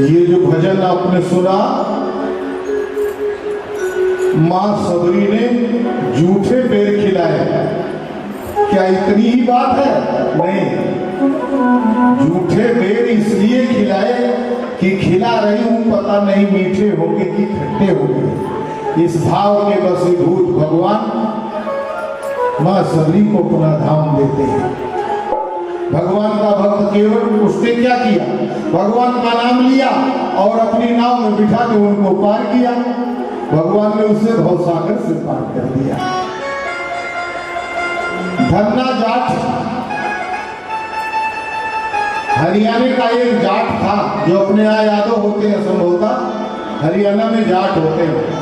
ये जो भजन आपने सुना, मां सबरी ने जूठे बेर खिलाए। क्या इतनी ही बात है? नहीं, जूठे बेर इसलिए खिलाए कि खिला रही हूं, पता नहीं मीठे होंगे कि खट्टे होंगे। इस भाव के वशीभूत भगवान मां सबरी को अपना धाम देते हैं। भगवान का भक्त केवल उसने क्या किया, भगवान का नाम लिया और अपनी नाव में बिठा के उनको पार किया। भगवान ने उसे भवसागर से पार कर दिया। धन्ना जाट हरियाणा का एक जाट था, जो अपने यहाँ यादव होते हैं, संभवतः हरियाणा में जाट होते हैं।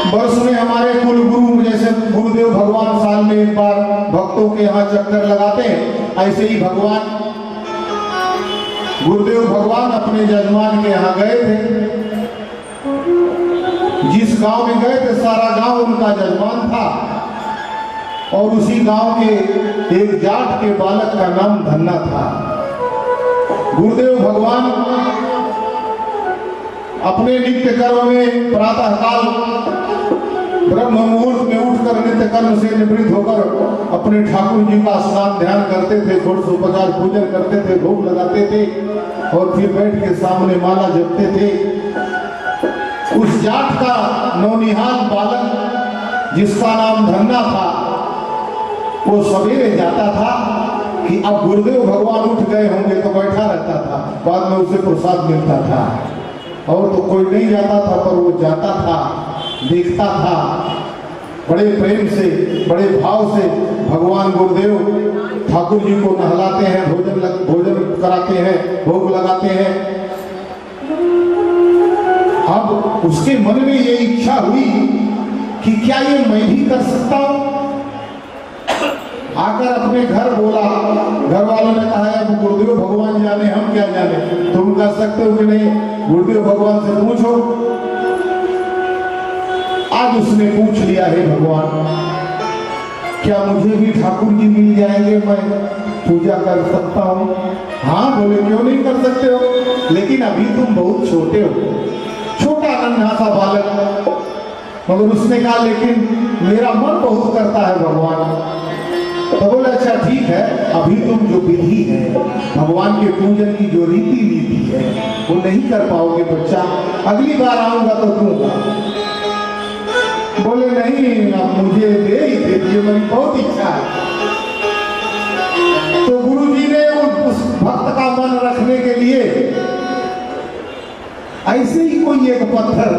वर्ष में हमारे कुल गुरु जैसे गुरुदेव भगवान साल में एक बार भक्तों के यहाँ चक्कर लगाते हैं, ऐसे ही भगवान गुरुदेव भगवान अपने जजमान के यहाँ गए थे। जिस गांव में गए थे सारा गांव उनका जजमान था, और उसी गांव के एक जाट के बालक का नाम धन्ना था। गुरुदेव भगवान अपने नित्य कर्म में प्रातःकाल ब्रह्म मुहूर्त में उठकर नित्य कर्म से निवृत्त होकर अपने ठाकुर जी का स्नान ध्यान करते थे, षोडशोपचार पूजन करते थे, भोग लगाते थे और फिर बैठ के सामने माला जपते थे। उस जाट का नौनिहाल बालक जिसका नाम धन्ना था, वो सवेरे जाता था कि अब गुरुदेव भगवान उठ गए होंगे तो बैठा रहता था, बाद में उसे प्रसाद मिलता था। और तो कोई नहीं जाता था, पर वो जाता था, देखता था, बड़े प्रेम से बड़े भाव से भगवान गुरुदेव ठाकुर जी को नहलाते हैं, भोजन कराते हैं, भोग लगाते हैं। अब उसके मन में ये इच्छा हुई कि क्या ये मैं भी कर सकता हूं। आकर अपने घर बोला, घर वालों ने कहा अब गुरुदेव भगवान जाने, हम क्या जाने, तुम कर सकते हो कि नहीं, गुरुदेव भगवान से पूछो। आज उसने पूछ लिया, है भगवान क्या मुझे भी ठाकुर जी मिल जाएंगे, मैं पूजा कर सकता हूँ? हाँ बोले, क्यों नहीं कर सकते हो, लेकिन अभी तुम बहुत छोटे हो, छोटा नन्हा सा बालक। मगर उसने कहा लेकिन मेरा मन बहुत करता है भगवान। तो बोले अच्छा ठीक है, अभी तुम जो विधि है भगवान के पूजन की जो रीति नीति है वो नहीं कर पाओगे बच्चा, अगली बार आऊंगा तो दूंगा। बोले नहीं, अब मुझे दे ही दीजिए, मेरी बहुत इच्छा है। तो गुरुजी ने उस भक्त का मन रखने के लिए ऐसे ही कोई एक पत्थर,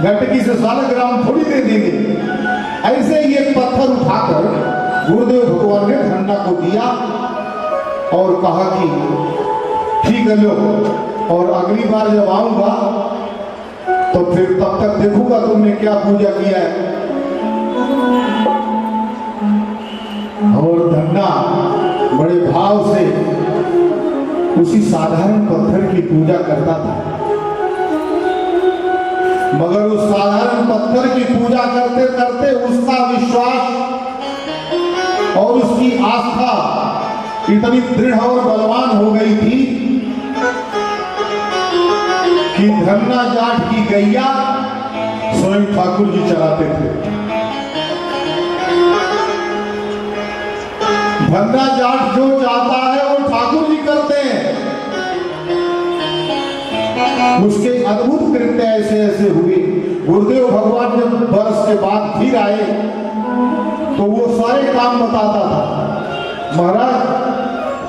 गटकी से 100 ग्राम थोड़ी दे देंगे, ऐसे ही एक पत्थर उठाकर गुरुदेव भगवान ने धन्ना को दिया और कहा कि ठीक है लो, और अगली बार जब आऊंगा तो फिर तब तक देखूंगा तुमने क्या पूजा किया है। और धन्ना बड़े भाव से उसी साधारण पत्थर की पूजा करता था, मगर उस साधारण पत्थर की पूजा करते करते उसका विश्वास और उसकी आस्था इतनी दृढ़ और बलवान हो गई थी कि धन्ना जाट की गैया स्वयं ठाकुर जी चलाते थे। धन्ना जाट जो चाहता है वो ठाकुर जी करते हैं। उसके अद्भुत कृत्य ऐसे ऐसे हुए। गुरुदेव भगवान जब बरस के बाद फिर आए तो वो सारे काम बताता था। महाराज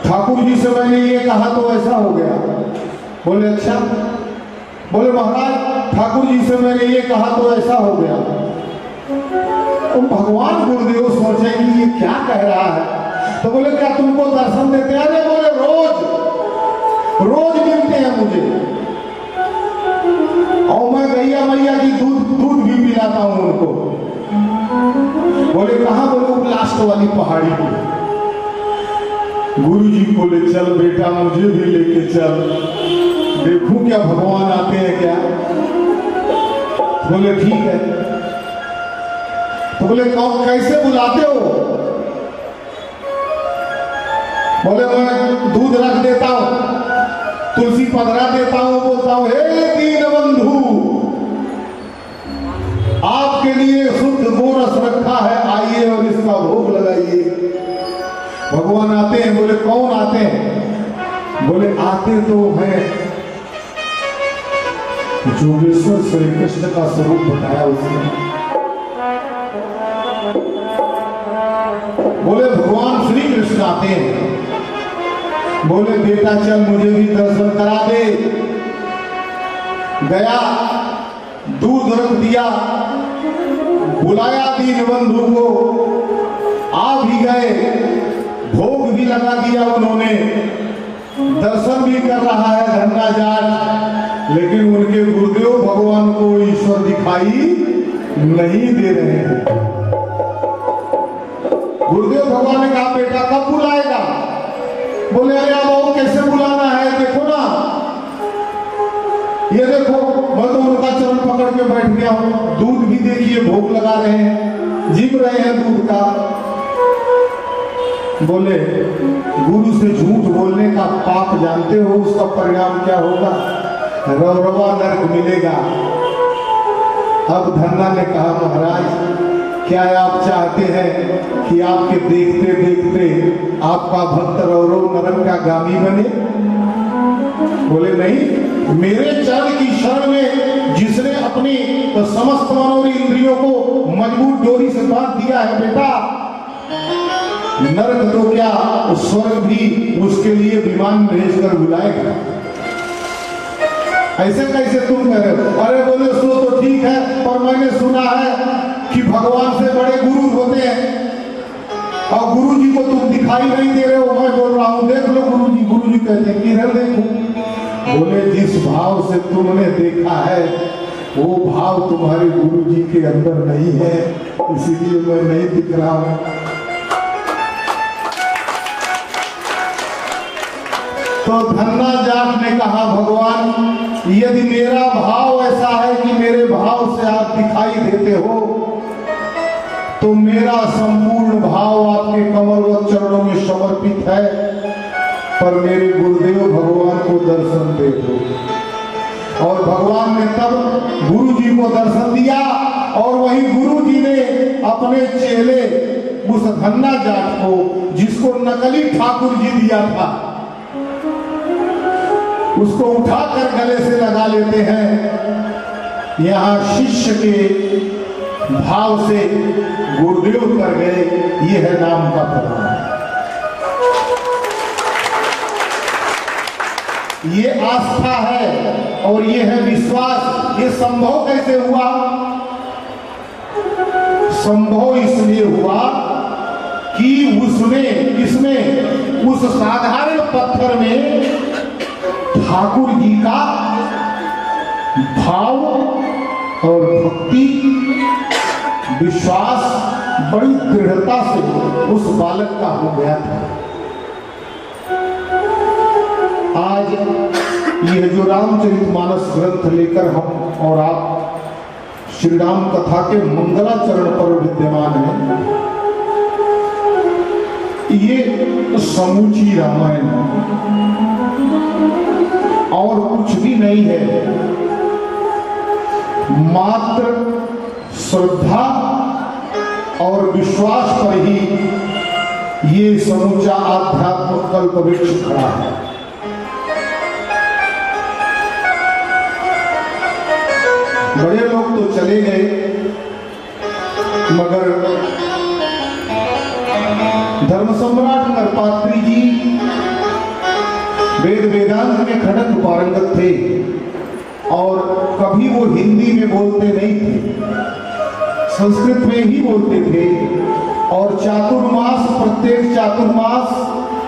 ठाकुर जी से मैंने ये कहा तो ऐसा हो गया। बोले अच्छा। बोले महाराज ठाकुर जी से मैंने ये कहा तो ऐसा हो गया। तो भगवान गुरुदेव सोचे कि ये क्या कह रहा है। तो बोले क्या तुमको दर्शन देते हैं? अरे बोले रोज रोज मिलते हैं मुझे, और मैं गैया मैया की दूध भी पिलाता हूं उनको। बोले कहाँ? बोले लास्ट वाली पहाड़ी पे। गुरु जी बोले चल बेटा मुझे भी लेके चल, देखूं क्या भगवान आते हैं क्या। बोले ठीक है। तो बोले कौन कैसे बुलाते हो? बोले मैं दूध रख देता हूं, पधरा देता हूं, बोलता हूं हे दीन बंधु, आपके लिए शुद्ध गोरस रखा है, आइए और इसका भोग लगाइए। भगवान आते हैं। बोले कौन आते हैं? बोले आते तो हैं जोगेश्वर श्री कृष्ण का स्वरूप बताया उसने। बोले भगवान श्री कृष्ण आते हैं। बोले बेटा चल मुझे भी दर्शन करा दे। गया, दूध रख दिया, बुलाया दीन बंधु को, आ भी गए, भोग भी लगा दिया उन्होंने, दर्शन भी कर रहा है धन्ना जाट। लेकिन उनके गुरुदेव भगवान को ईश्वर दिखाई नहीं दे रहे हैं। गुरुदेव भगवान ने कहा बेटा कब बुलाएगा? बोले अरे अब कैसे बुलाना है, देखो ना, ये देखो मैं तो उनका चरण पकड़ के बैठ गया हूं, दूध भी देखिए भोग लगा रहे हैं, जीव रहे हैं दूध का। बोले गुरु से झूठ बोलने का पाप जानते हो, उसका परिणाम क्या होगा? रौरवा नरक मिलेगा। अब धन्ना ने कहा महाराज क्या आप चाहते हैं कि आपके देखते देखते आपका भक्त रौरव नरक का गामी बने? बोले नहीं, मेरे चरण की शरण में जिसने अपनी समस्त मनोर इंद्रियों को मजबूत डोरी से बांध दिया है बेटा, नरक तो क्या स्वर्ग भी उसके लिए विमान भेजकर बुलाएगा। ऐसे कैसे तुम कह रहे हो? अरे बोले सो तो ठीक है, पर मैंने सुना है कि भगवान से बड़े गुरु होते हैं और गुरु जी को तुम दिखाई नहीं दे रहे हो। मैं बोल रहा हूं देख लो गुरु जी। गुरु जी कहते हैं किधर देखो? बोले जिस भाव से तुमने देखा है वो भाव तुम्हारे गुरु जी के अंदर नहीं है, इसीलिए मैं नहीं दिख रहा हूं। तो धन्ना जाट ने कहा भगवान यदि मेरा भाव ऐसा है कि मेरे भाव से आप दिखाई देते हो तो मेरा संपूर्ण भाव आपके कमलवत चरणों में समर्पित है, पर मेरे गुरुदेव भगवान को दर्शन दे दो। और भगवान ने तब गुरु जी को दर्शन दिया और वही गुरु जी ने अपने चेले उस धन्ना जाट को, जिसको नकली ठाकुर जी दिया था, उसको उठाकर गले से लगा लेते हैं। यहाँ शिष्य के भाव से गुरुदेव कर गए, ये है नाम का प्रमाण। ये आस्था है और ये है विश्वास। ये संभव कैसे हुआ? संभव इसलिए हुआ कि उसने, इसमें उस साधारण पत्थर में ठाकुर जी का भाव और भक्ति, विश्वास बड़ी दृढ़ता से उस बालक का हो गया था। आज यह जो रामचरितमानस ग्रंथ लेकर हम और आप श्री राम कथा के मंगलाचरण पर विद्यमान है, ये समूची रामायण और कुछ भी नहीं है, मात्र श्रद्धा और विश्वास पर ही ये समूचा आध्यात्मिक कल्प वृक्ष खड़ा है। बड़े लोग तो चले गए, मगर धर्म सम्राट नरपात्री जी वेद वेदांत के खड़क पारंगत थे और कभी वो हिंदी में बोलते नहीं थे, संस्कृत में ही बोलते थे और चातुर्मास, प्रत्येक चातुर्मास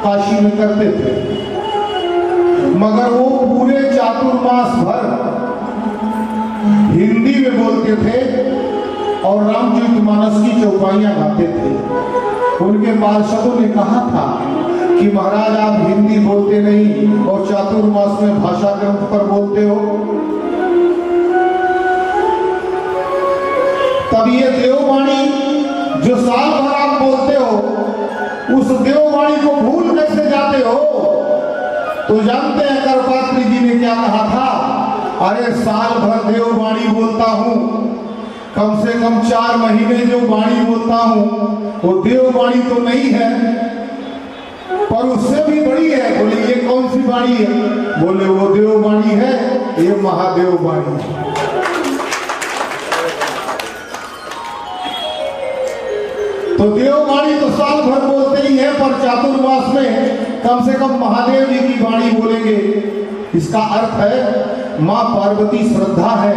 काशी में करते थे। मगर वो पूरे चातुर्मास भर हिंदी में बोलते थे और रामचरितमानस की चौपाइयां गाते थे। उनके पार्षदों ने कहा था कि महाराज आप हिंदी बोलते नहीं और चातुर्मास में भाषा ग्रंथ पर बोलते हो। तब ये देववाणी जो साल भर आप बोलते हो, उस देववाणी को भूल कैसे जाते हो? तो जानते हैं करपात्री जी ने क्या कहा था? अरे साल भर देव वाणी बोलता हूं, कम से कम 4 महीने जो वाणी बोलता हूं वो देव वाणी तो नहीं है, पर उससे भी बड़ी है। बोले ये कौन सी वाणी है? बोले वो देव वाणी है, ये महादेव वाणी है। तो देववाणी तो साल भर बोलते ही है, पर चातुर्मास में कम से कम महादेव जी की वाणी बोलेंगे। इसका अर्थ है मां पार्वती श्रद्धा है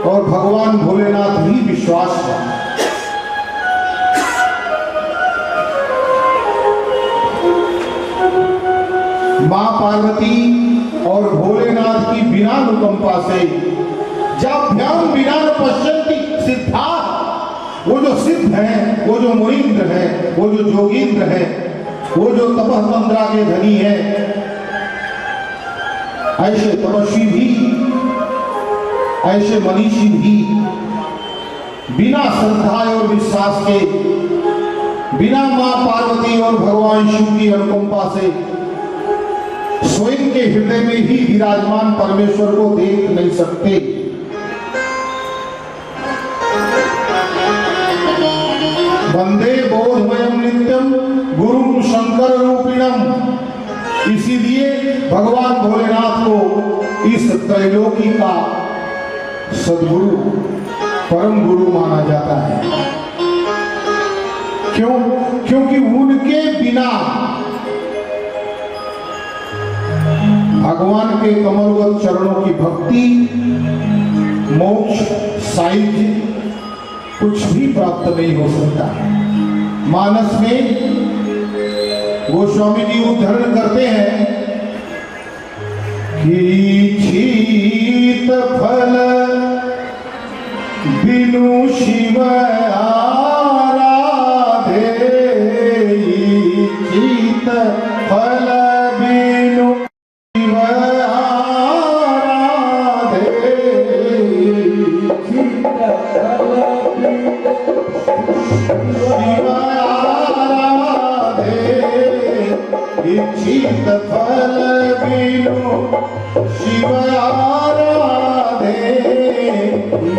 और भगवान भोलेनाथ ही विश्वास है। मां पार्वती और भोलेनाथ की बिना अनुकंपा से जाभ्याम बिना पश्यन्ति सिद्धा, वो जो सिद्ध है, वो जो मुनीन्द्र है, वो जो जोगीन्द्र है, वो जो तपः तंद्रा के धनी है, ऐसे तपस्वी भी, ऐसे मनीषी भी बिना श्रद्धा और विश्वास के, बिना मां पार्वती और भगवान शिव की अनुकंपा से स्वयं के हृदय में ही विराजमान परमेश्वर को देख नहीं सकते। वंदे बोधमयम नित्यम गुरुम शंकर रूपिणम। इसीलिए भगवान भोलेनाथ को इस त्रैलोकी का सद्गुरु, परम गुरु माना जाता है। क्यों? क्योंकि उनके बिना भगवान के कमलवत चरणों की भक्ति, मोक्ष, साहित्य कुछ भी प्राप्त नहीं हो सकता। मानस में गोस्वामी जी उद्धरण करते हैं कि चीत फल बिनु शिव आराधे, चीत फल बिनु शिव आराधे, चीत फल शिव आराधे, इच्छित फल बिनु शिव आराधे,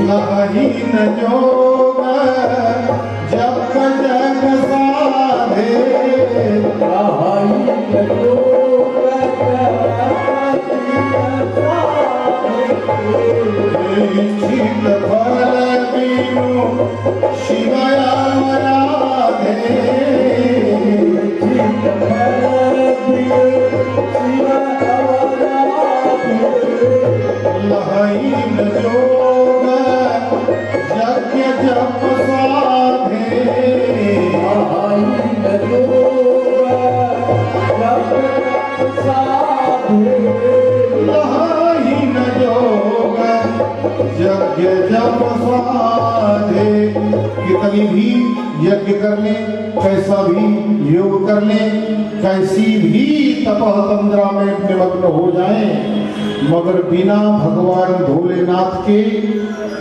नहीं न जोग जप जग साधे, नहीं न जोग इच्छित फल बिनु शिव आराधे, इच्छित फल बिनु शिव आराधे, नहीं न जोग यज्ञ जप साधे, नहीं न जोग जप साधे, नहीं न जोग यज्ञ जप साधे। कितनी भी यज्ञ कर ले, कैसा भी योग कर ले, कैसी भी तपः तंद्रा में निमग्न हो जाए, मगर बिना भगवान भोलेनाथ के,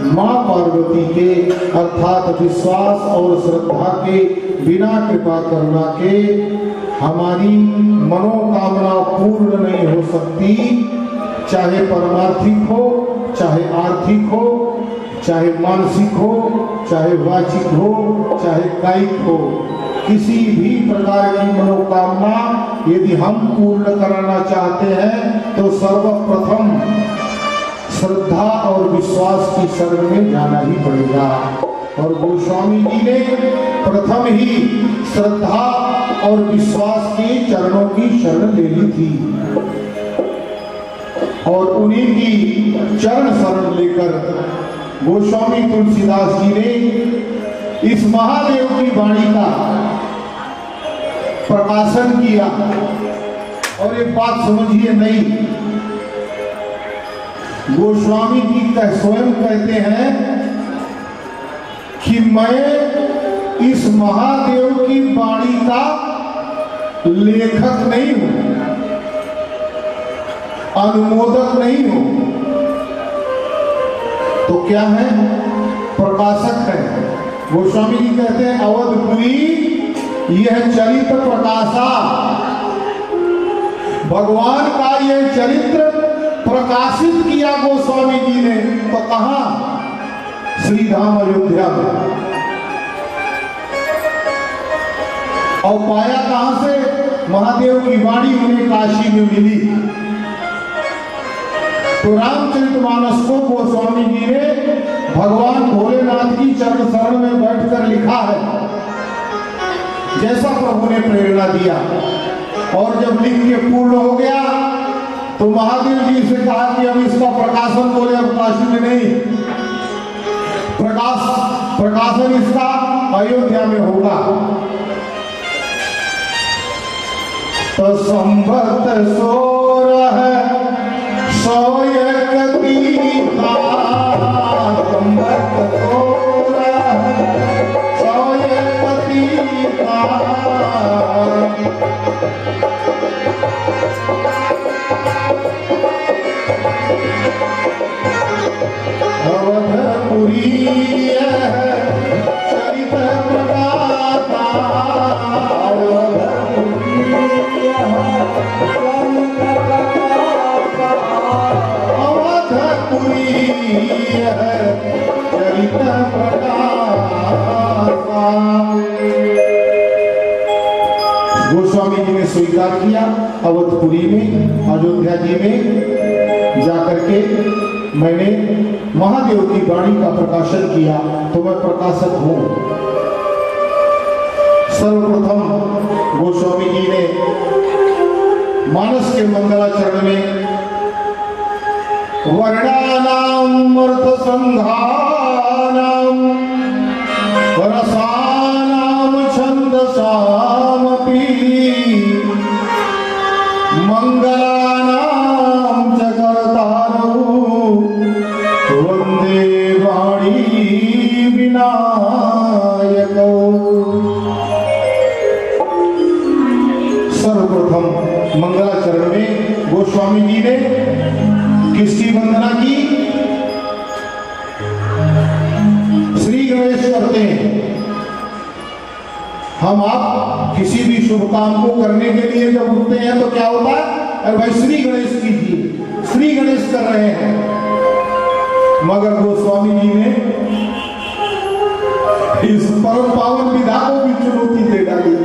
मां पार्वती के अर्थात विश्वास और श्रद्धा के, बिना कृपा करुणा के हमारी मनोकामना पूर्ण नहीं हो सकती। चाहे परमार्थिक हो, चाहे आर्थिक हो, चाहे मानसिक हो, चाहे वाचिक हो, चाहे कायिक हो, किसी भी प्रकार की मनोकामना यदि हम पूर्ण कराना चाहते हैं तो सर्वप्रथम श्रद्धा और विश्वास की शरण में जाना ही पड़ेगा। और गोस्वामी जी ने प्रथम ही श्रद्धा और विश्वास के चरणों की शरण ले ली थी और उन्हीं की चरण शरण लेकर गोस्वामी तुलसीदास जी ने इस महादेव की वाणी का प्रकाशन किया। और एक बात समझिए, नहीं, गोस्वामी जी स्वयं कहते हैं कि मैं इस महादेव की वाणी का लेखक नहीं हूं, अनुमोदक नहीं हूं, तो क्या है? प्रकाशक है। गोस्वामी जी कहते हैं अवधपुरी यह चरित प्रकाशा, भगवान का ये चरित्र प्रकाशित किया गोस्वामी जी ने, तो कहां? श्री धाम अयोध्या में। और पाया कहां से? महादेव की वाणी उन्हें काशी में मिली। तो रामचरितमानस को गोस्वामी जी ने भगवान भोलेनाथ की चरण शरण में बैठकर लिखा है, जैसा प्रभु ने प्रेरणा दिया। और जब लिख के पूर्ण हो गया तो महादेव जी से कहा कि अब इसका प्रकाशन, बोले अब काशी में नहीं, प्रकाशन इसका अयोध्या में होगा। तो संवत 16 100 संवत 16 अवधपुरी चरित प्रदाता, अवधपुरी चरित प्रदाता। गोस्वामी जी ने स्वीकार किया। अवधपुरी में, अयोध्या जी में जाकर के मैंने महादेव की वाणी का प्रकाशन किया, तो मैं प्रकाशक हूं। सर्वप्रथम गोस्वामी जी ने मानस के मंगलाचरण में वर्णानाम अर्थ संघानाम रसानाम छंदसामपि मंगलानाम जगर्तारौ वंदे वाणी विनायको। सर्वप्रथम मंगलाचरण में गोस्वामी जी ने किसकी वंदना की? श्री गणेश करते हैं। हम आप किसी भी शुभ काम को करने के लिए जब उठते हैं तो क्या होता है? अरे भाई श्री गणेश कीजिए, श्री गणेश कर रहे हैं। मगर गोस्वामी जी ने इस परम पावन विधा को भी चुनौती दे डाली।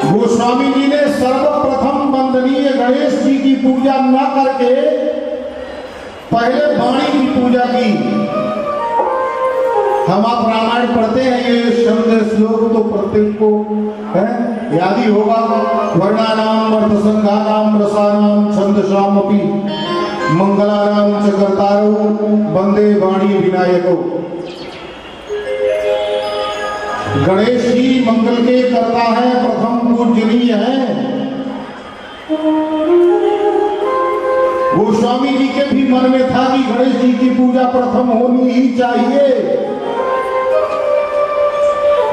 गोस्वामी जी ने सर्वप्रथम वंदनीय गणेश जी की पूजा न करके पहले वाणी की पूजा की। हम आप रामायण पढ़ते हैं, ये शब्द श्लोक तो प्रत्येक को है याद ही होगा। वर्णानाम अर्थ संघानाम रसानाम छंदसामपि मंगलानाम च कर्तारौ वंदे वाणी विनायको। गणेश जी मंगल के करता है, प्रथम पूजनीय है। गोस्वामी जी के भी मन में था कि गणेश जी की पूजा प्रथम होनी ही चाहिए,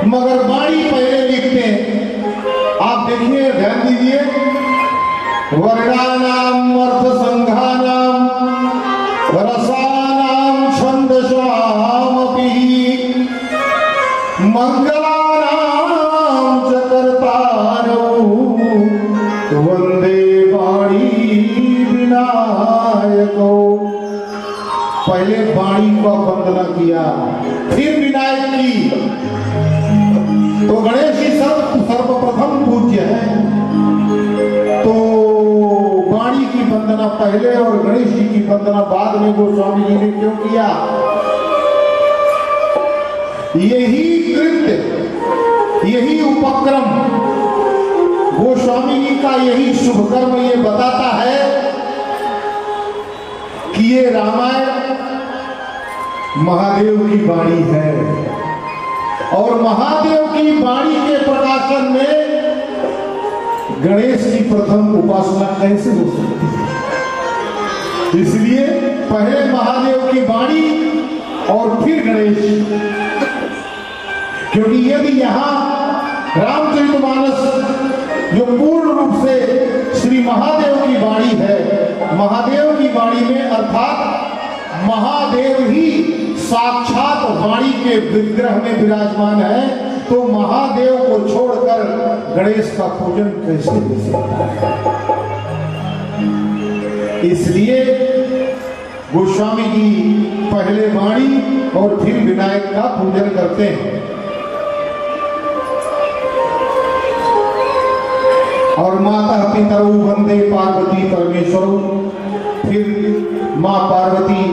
मगर वाणी पहले लिखते हैं। आप देखिए, ध्यान दीजिए, वर्णानाम अर्थ संघानाम रसानाम छंदसामपि मंगलानाम च कर्तारौ वंदे वाणी विनायको। पहले वाणी को वंदना किया, फिर विनायक की। तो गणेश जी सर्वप्रथम पूज्य है, तो वाणी की वंदना पहले और गणेश जी की वंदना बाद में गोस्वामी जी ने क्यों किया? यही कृत्य, यही उपक्रम, गोस्वामी जी का यही शुभ कर्म ये बताता है कि ये रामायण महादेव की वाणी है। और महादेव की वाणी के प्रकाशन में गणेश की प्रथम उपासना कैसे हो सकती है? इसलिए पहले महादेव की वाणी और फिर गणेश। क्योंकि यदि यहाँ रामचरितमानस जो पूर्ण रूप से श्री महादेव की वाणी है, महादेव की वाणी में अर्थात महादेव ही साक्षात वाणी के विग्रह में विराजमान है, तो महादेव को छोड़कर गणेश का पूजन कैसे हो सकता है? इसलिए गोस्वामी जी पहले वाणी और फिर विनायक का पूजन करते हैं। और माता पितरौ वंदे पार्वती परमेश्वरौ, फिर माँ पार्वती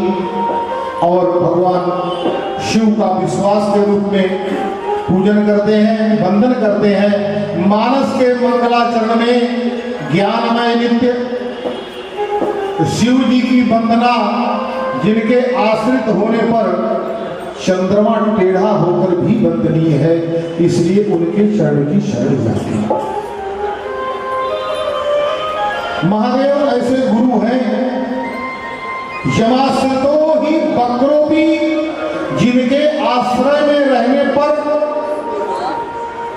और भगवान शिव का विश्वास के रूप में पूजन करते हैं, वंदन करते हैं। मानस के मंगलाचरण में ज्ञानमय नित्य शिव जी की वंदना, जिनके आश्रित होने पर चंद्रमा टेढ़ा होकर भी वंदनीय है, इसलिए उनके चरण की शरण जाती है। महादेव ऐसे गुरु हैं, यमाश्रितो ही वक्रोपि, जिनके आश्रय में रहने पर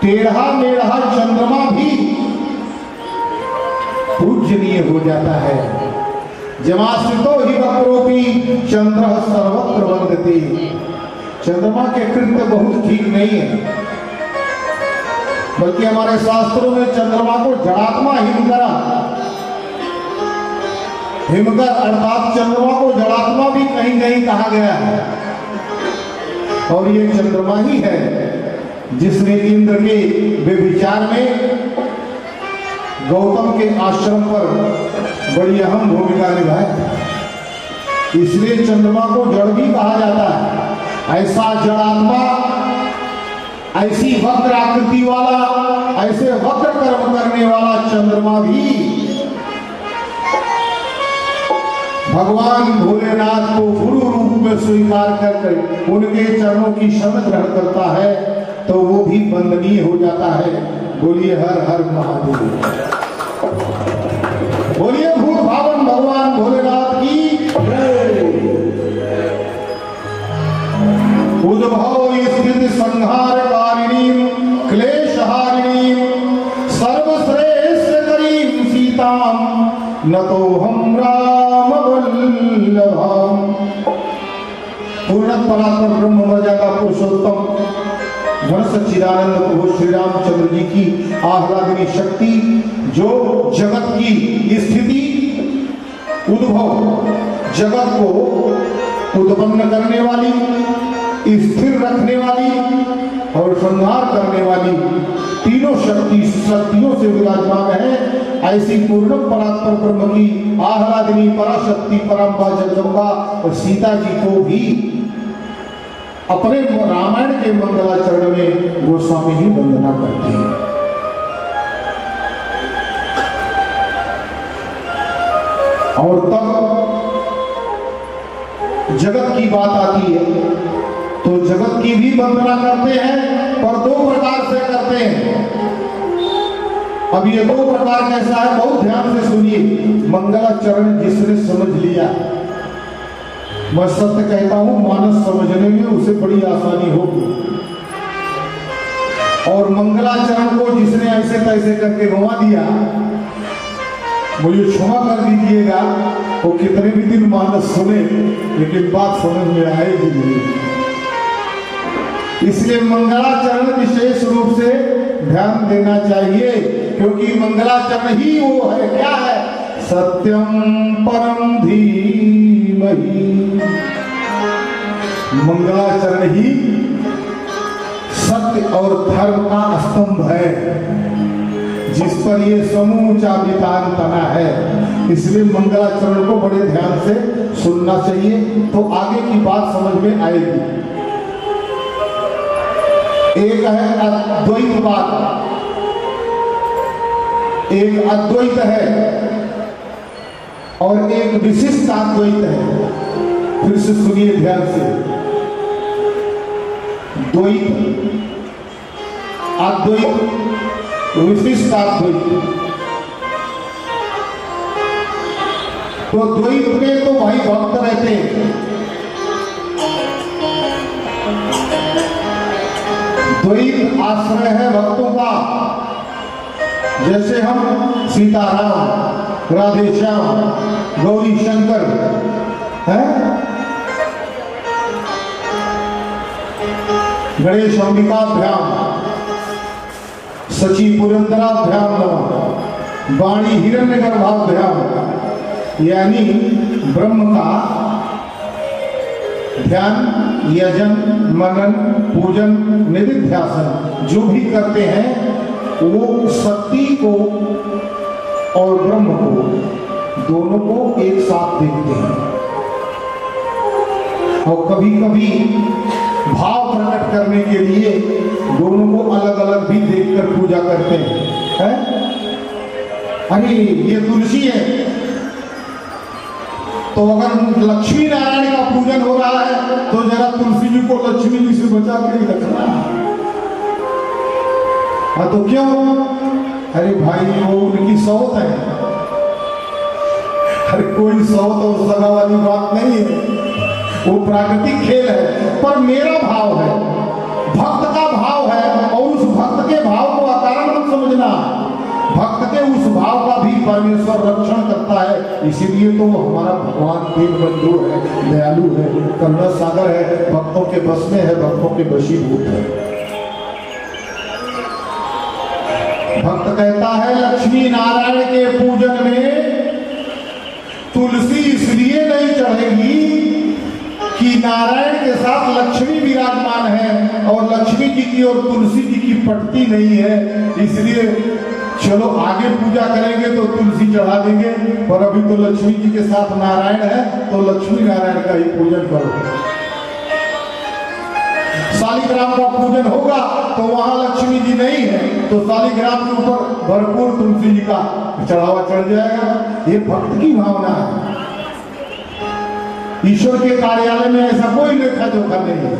टेढ़ा मेढ़ा चंद्रमा भी पूजनीय हो जाता है। जमाश्रितो ही वक्रोपि चंद्र सर्वत्र वंदते। चंद्रमा के कृत्य बहुत ठीक नहीं है, बल्कि हमारे शास्त्रों में चंद्रमा को जड़ात्मा हिमकरा, हिमकर अर्थात चंद्रमा को जड़ात्मा भी कहीं कहीं कहा गया है। और ये चंद्रमा ही है जिसने इंद्र के व्यभिचार में गौतम के आश्रम पर बड़ी अहम भूमिका निभाई। इसलिए चंद्रमा को जड़ भी कहा जाता है। ऐसा जड़ात्मा, ऐसी वक्र आकृति वाला, ऐसे वक्र कर्म करने वाला चंद्रमा भी भगवान भोलेनाथ को गुरु रूप में स्वीकार करके उनके चरणों की शरण ग्रहण करता है, तो वो भी वंदनीय हो जाता है। बोलिए हर हर महादेव, बोलिए भूत भावन भगवान भोलेनाथ की जय। उद्भव स्थिति संहार कारिणी क्लेशहारिणी सर्वश्रेष्ठ करीम सीताम नतो हम राम वल्लभाम। पूर्ण परात्पर ब्रह्म मर्यादा पुरुषोत्तम घन सच्चिदानंद प्रभु श्री रामचंद्र जी की आह्लादनी शक्ति, जो जगत की स्थिति उद्भव, जगत को उत्पन्न करने वाली, स्थिर रखने वाली और संहार करने वाली तीनों शक्तियों से विराजमान है। ऐसी पूर्ण परात्पर ब्रह्म की आह्लादनी पराशक्ति परम्बा जगदम्बा और सीता जी को भी अपने रामायण के मंगलाचरण में गोस्वामी ही वंदना करते हैं। और तब जगत की बात आती है तो जगत की भी वंदना करते हैं, पर दो प्रकार से करते हैं। अब ये दो प्रकार कैसा है, बहुत ध्यान से सुनिए। मंगलाचरण जिसने समझ लिया, मैं सत्य कहता हूं, मानस समझने में उसे बड़ी आसानी होगी। और मंगलाचरण को जिसने ऐसे तैसे करके घुमा दिया, मुझे क्षमा कर दीजिएगा, वो कितने भी दिन मानस सुने लेकिन बात समझ में आएगी नहीं। इसलिए मंगलाचरण विशेष रूप से ध्यान देना चाहिए, क्योंकि मंगलाचरण ही वो है, क्या है, सत्यम परम धीमहि। मंगलाचरण ही सत्य और धर्म का स्तंभ है, जिस पर ये समूचा वितान तना है। इसलिए मंगलाचरण को बड़े ध्यान से सुनना चाहिए, तो आगे की बात समझ में आएगी। एक है अद्वैतवाद, एक अद्वैत है और एक विशिष्ट अद्वैत है। फिर से सुनिए ध्यान से। द्वैत, अद्वैत, विशिष्ट अद्वैत। तो द्वैत में तो भाई भक्त रहते हैं, द्वैत आश्रय है भक्तों का। जैसे हम सीताराम, राधे श्याम, गौरी शंकर हैं, गणेश अंबिका भ्याम, सची पुरंदराभ्याम नमः, वाणी हिरण्यगर्भाभ्याम, यानी ब्रह्म का ध्यान, यजन, मनन, पूजन, निधिध्यासन जो भी करते हैं वो शक्ति को और ब्रह्म को दोनों को एक साथ देखते हैं और कभी कभी भाव प्रकट करने के लिए दोनों को अलग अलग भी देखकर पूजा करते हैं, है? अरे ये तुलसी है तो अगर लक्ष्मी नारायण का पूजन हो रहा है तो जरा तुलसी जी को लक्ष्मी जी से बचा के ही रखना। हाँ तो क्यों? अरे भाई वो उनकी सौत है। अरे कोई सौत और सगा वाली बात नहीं है, वो प्राकृतिक खेल है। पर मेरा भाव है, भक्त का भाव है और उस भक्त के भाव को अकारण मत समझना। भक्त के उस भाव का भी परमेश्वर रक्षण करता है, इसीलिए तो वो हमारा भगवान दीन बंधु है, दयालु है, करुणा सागर है, भक्तों के बस में है, भक्तों के वशीभूत है। भक्त कहता है लक्ष्मी नारायण के पूजन में तुलसी इसलिए नहीं चढ़ेगी कि नारायण के साथ लक्ष्मी विराजमान है और लक्ष्मी जी की और तुलसी जी की पटती नहीं है, इसलिए चलो आगे पूजा करेंगे तो तुलसी चढ़ा देंगे, पर अभी तो लक्ष्मी जी के साथ नारायण है तो लक्ष्मी नारायण का ही पूजन करो। शालिग्राम का पूजन होगा तो वहां लक्ष्मी जी नहीं है तो शालिग्राम के ऊपर भरपूर तुलसी जी का चढ़ावा चढ़ जाएगा। ये भक्त की भावना है। ईश्वर के कार्यालय में ऐसा कोई लेखा जोखा नहीं है,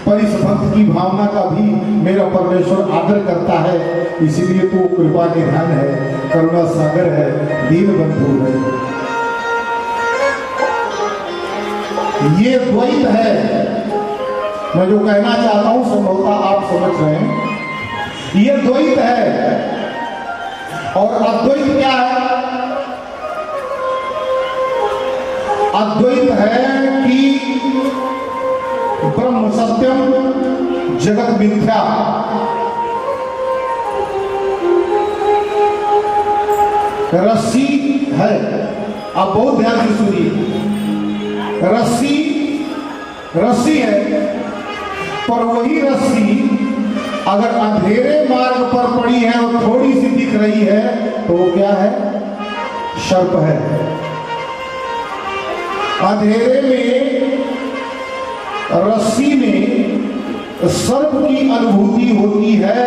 पर इस भक्त की भावना का भी मेरा परमेश्वर आदर करता है, इसीलिए तो कृपा निधान है, करुणा सागर है, दीन बंधु है। ये द्वैत है। मैं जो कहना चाहता हूं संभवतः आप समझ रहे हैं। ये द्वैत है और अद्वैत क्या है? अद्वैत है कि ब्रह्म सत्यम जगत मिथ्या। रस्सी है, आप बहुत ध्यान से सुनिए। रस्सी है, पर वही रस्सी अगर अंधेरे मार्ग पर पड़ी है और थोड़ी सी दिख रही है तो वो क्या है? सर्प है। अंधेरे में रस्सी में सर्प की अनुभूति होती है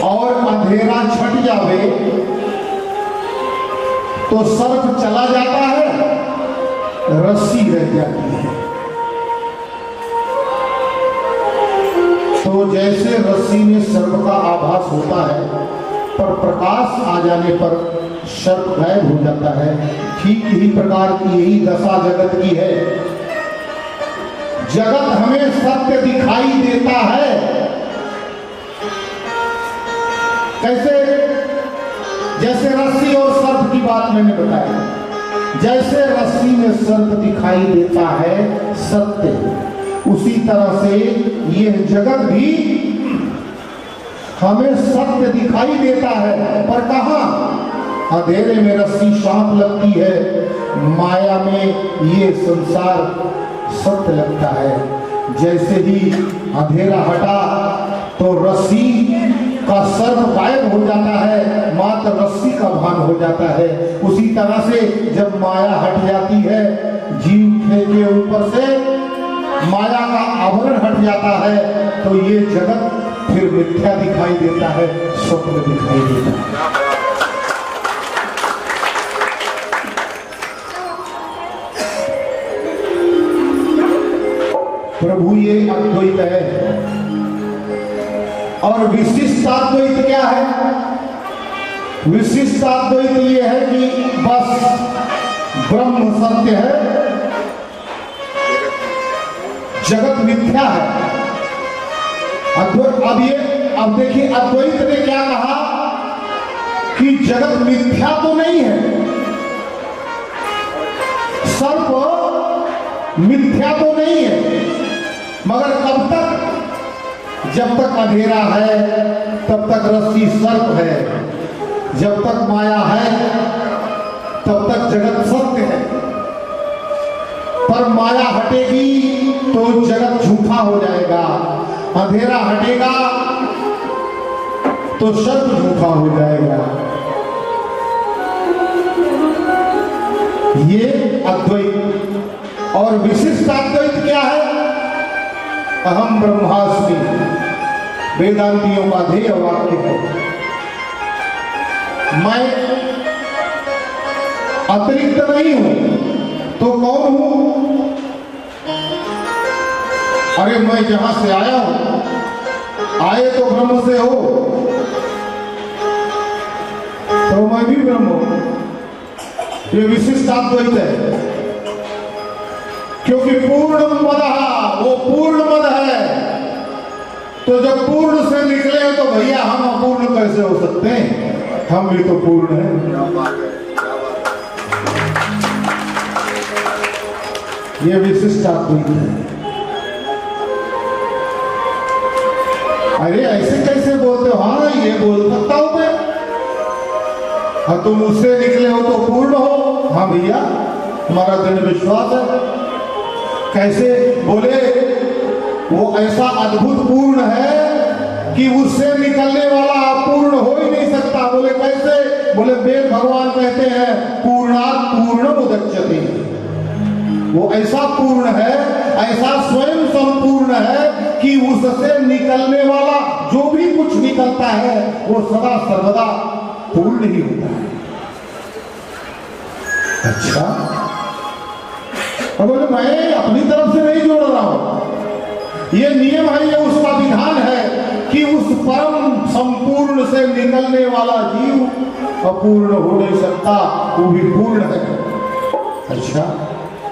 और अंधेरा छट जावे तो सर्प चला जाता है, रस्सी रह जाती है। तो जैसे रस्सी में सर्प का आभास होता है पर प्रकाश आ जाने पर सर्प गायब हो जाता है, ठीक ही प्रकार की यही दशा जगत की है। जगत हमें सत्य दिखाई देता है। कैसे? जैसे रस्सी और सर्प की बात मैंने बताई, जैसे रस्सी में सर्प दिखाई देता है सत्य, उसी तरह से यह जगत भी हमें सत्य दिखाई देता है। पर कहां? अंधेरे में रस्सी सांप लगती है, माया में ये संसार सत्य लगता है। जैसे ही अंधेरा हटा तो रस्सी का सर्प गायब हो जाता है, मात्र रस्सी का भान हो जाता है। उसी तरह से जब माया हट जाती है, जीव के ऊपर से माया का आवरण हट जाता है तो ये जगत फिर मिथ्या दिखाई देता है, स्वप्न दिखाई देता है। प्रभु ये अद्वैत है। और विशिष्टाद्वैत क्या है? विशिष्टाद्वैत ये है कि बस ब्रह्म सत्य है, जगत मिथ्या है। अब देखिए अद्वैत ने क्या कहा कि जगत मिथ्या तो नहीं है, सर्प मिथ्या तो नहीं है, मगर कब तक? जब तक अंधेरा है तब तक रस्सी सर्प है, जब तक माया है तब तक जगत सत्य है, पर माया हटेगी तो जगत झूठा हो जाएगा, अंधेरा हटेगा तो सत्य झूठा हो जाएगा। ये अद्वैत। और विशिष्ट अद्वैत क्या है? अहम ब्रह्मास्मि वेदांतियों का ध्येय वाक्य है। मैं अतिरिक्त नहीं हूं तो कौन हूं? अरे मैं जहां से आया हूं, आए तो ब्रह्म से हो, तो मैं भी ब्रह्म हूं। ये विशिष्ट अद्वैत है, क्योंकि पूर्ण मद, वो पूर्ण मद है। तो जब पूर्ण से निकले तो भैया हम अपूर्ण कैसे हो सकते हैं? हम भी तो पूर्ण हैं। ये विशिष्ट अद्वैत है। अरे ऐसे कैसे बोलते हो? हाँ ये बोल सकता हूं मैं। हाँ तुम उससे निकले हो तो पूर्ण हो। हाँ भैया हमारा दृढ़ विश्वास है। कैसे बोले? वो ऐसा अद्भुत पूर्ण है कि उससे निकलने वाला अपूर्ण हो ही नहीं सकता। बोले कैसे? बोले वेद भगवान कहते हैं पूर्णात् पूर्णम उदच्यते। वो ऐसा पूर्ण है, ऐसा स्वयं संपूर्ण है कि उससे निकलने वाला जो भी कुछ निकलता है वो सदा सर्वदा पूर्ण ही होता है। अच्छा, अब बोले मैं अपनी तरफ से नहीं जोड़ रहा हूं, ये नियम है, ये उसका विधान है कि उस परम संपूर्ण से निकलने वाला जीव अपूर्ण हो नहीं सकता, वो भी पूर्ण है। अच्छा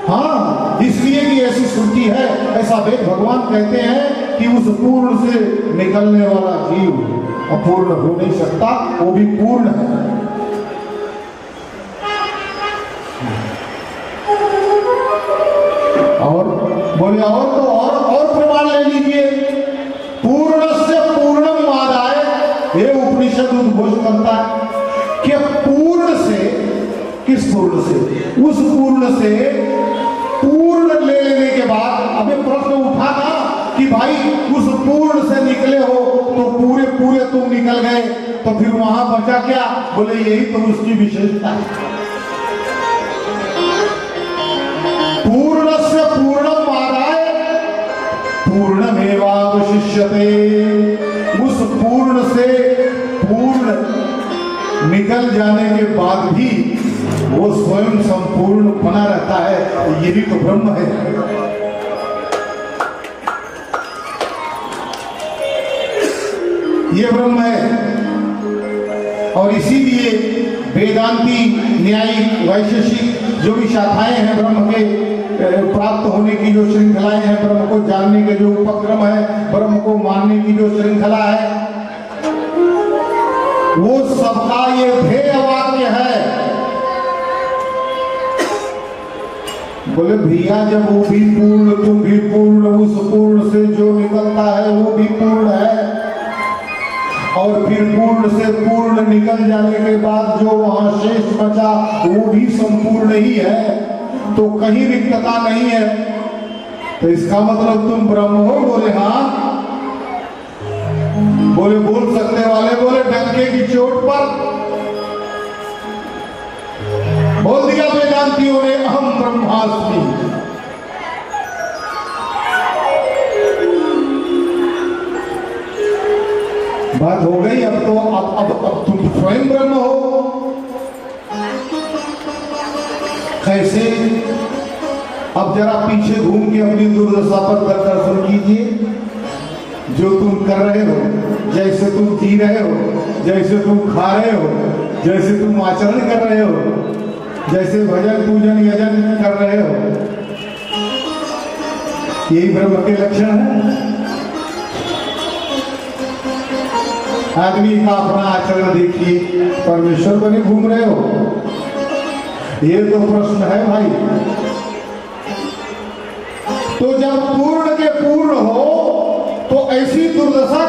हाँ, इसलिए कि ऐसी श्रुति है, ऐसा वेद भगवान कहते हैं कि उस पूर्ण से निकलने वाला जीव अपूर्ण हो नहीं सकता, वो भी पूर्ण है। और बोले और तो और प्रमाण ले लीजिए। पूर्णस्य पूर्णम आदाय, ये उपनिषद उद्घोष करता है कि पूर्ण से, किस पूर्ण से? उस पूर्ण से पूर्ण ले लेने के बाद अब ये प्रश्न उठा ना कि भाई उस पूर्ण से निकले हो तो पूरे पूरे तुम निकल गए, तो फिर वहां बचा क्या? बोले यही तो उसकी विशेषता है। पूर्णस्य पूर्णम आदाय पूर्णमेवावशिष्यते। उस पूर्ण से पूर्ण निकल जाने के बाद भी वो स्वयं संपूर्ण बना रहता है। यही तो ब्रह्म है। ये ब्रह्म है। और इसीलिए वेदांती, न्यायिक, वैशेषिक जो भी शाखाएं हैं ब्रह्म के प्राप्त होने की जो श्रृंखलाएं हैं, ब्रह्म को जानने के जो उपक्रम है, ब्रह्म को मानने की जो श्रृंखला है, वो सबका ये ध्येय वाक्य है। बोले भैया जब वो भी पूर्ण, तुम भी पूर्ण, उस पूर्ण से जो निकलता है वो भी पूर्ण है, और फिर पूर्ण से पूर्ण निकल जाने के बाद जो वहां शेष बचा वो भी संपूर्ण ही है, तो कहीं रिक्तता नहीं है। तो इसका मतलब तुम ब्रह्म हो? बोले हाँ। बोले बोल सकने वाले बोले डंके की चोट पर बोल दिया वेदांतियों ने अहम ब्रह्मास्मि। बात हो गई। अब तो अब तुम स्वयं ब्रह्म हो। कैसे? अब जरा पीछे घूम के अपनी दुर्दशा पर दर्शन कीजिए। जो तुम कर रहे हो, जैसे तुम जी रहे हो, जैसे तुम खा रहे हो, जैसे तुम आचरण कर रहे हो, जैसे भजन पूजन यजन कर रहे हो, यही ब्रह्म के लक्षण है। आदमी का अपना आचरण देखिए, परमेश्वर बने घूम रहे हो? ये तो प्रश्न है भाई। तो जब पूर्ण के पूर्ण हो तो ऐसी दुर्दशा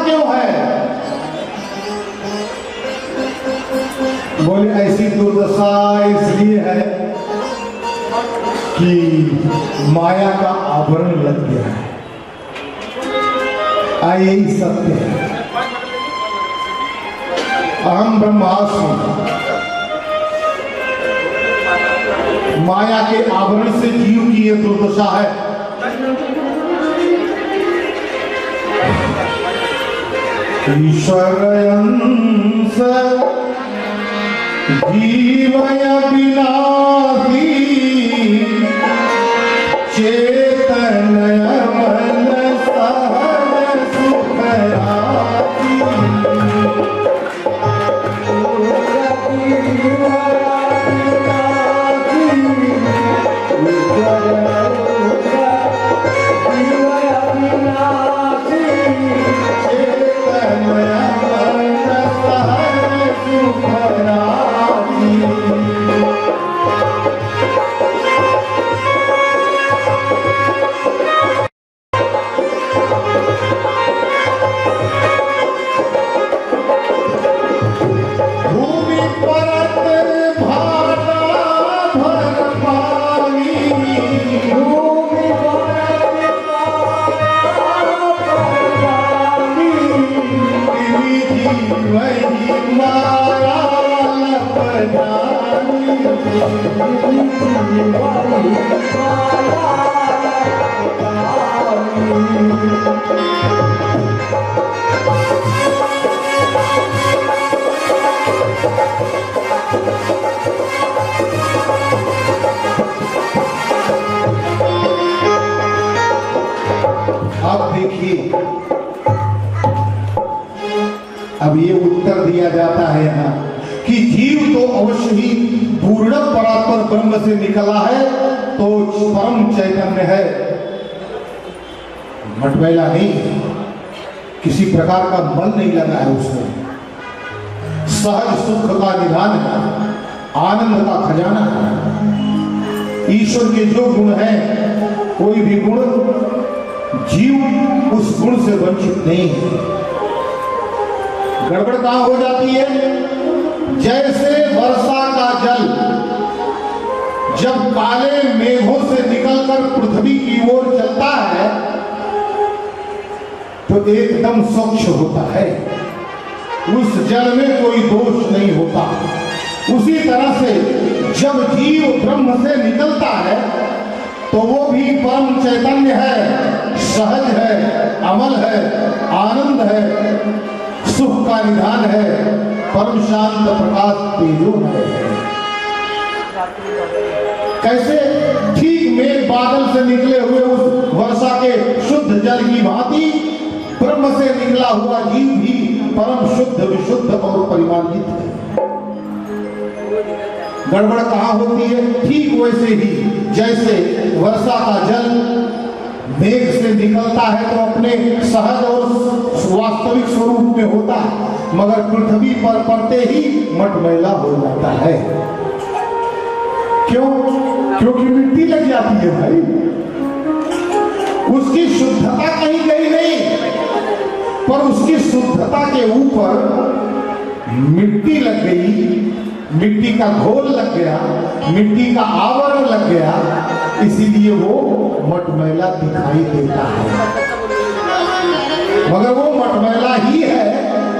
बोले ऐसी दुर्दशा इसलिए है कि माया का आवरण लग गया है। यही सत्य है। अहम ब्रह्मास्मि, माया के आवरण से जीव की यह दुर्दशा है। ईश्वर अंश जीवय विनाशी चेतनय मन सहज सुखरासी। अब देखिए, अब ये उत्तर दिया जाता है यहाँ कि जीव तो अवश्य ही पूर्ण परात्पर ब्रह्म से निकला है, तो परम चैतन्य है, मटमैला नहीं, किसी प्रकार का मल नहीं लगा है उसमें। सहज सुख का निधान है, आनंद का खजाना है। ईश्वर के जो गुण हैं, कोई भी गुण जीव उस गुण से वंचित नहीं है। गड़बड़ कहां हो जाती है? जैसे वर्षा का जल जब काले मेघों से निकलकर पृथ्वी की ओर चलता है तो एकदम स्वच्छ होता है, उस जल में कोई दोष नहीं होता। उसी तरह से जब जीव ब्रह्म से निकलता है तो वो भी परम चैतन्य है, सहज है, अमल है, आनंद है, सुख का निधान है, परम शांत प्रकाश तेजो है। कैसे? ठीक मेघ बादल से निकले हुए उस वर्षा के शुद्ध जल की भांति ब्रह्म से निकला हुआ जीव भी परम शुद्ध, विशुद्ध और परिमार्जित है। गड़बड़ कहां होती है? ठीक वैसे ही जैसे वर्षा का जल मेघ से निकलता है तो अपने सहज और वास्तविक स्वरूप में होता है, मगर पृथ्वी पर पड़ते ही मटमैला हो जाता है। क्यों? क्योंकि मिट्टी लग जाती है भाई, उसकी शुद्धता कहीं गई नहीं, पर उसकी शुद्धता के ऊपर मिट्टी लग गई, मिट्टी का घोल लग गया, मिट्टी का आवरण लग गया, इसीलिए वो मटमैला दिखाई देता है। मगर वो मटमैला ही है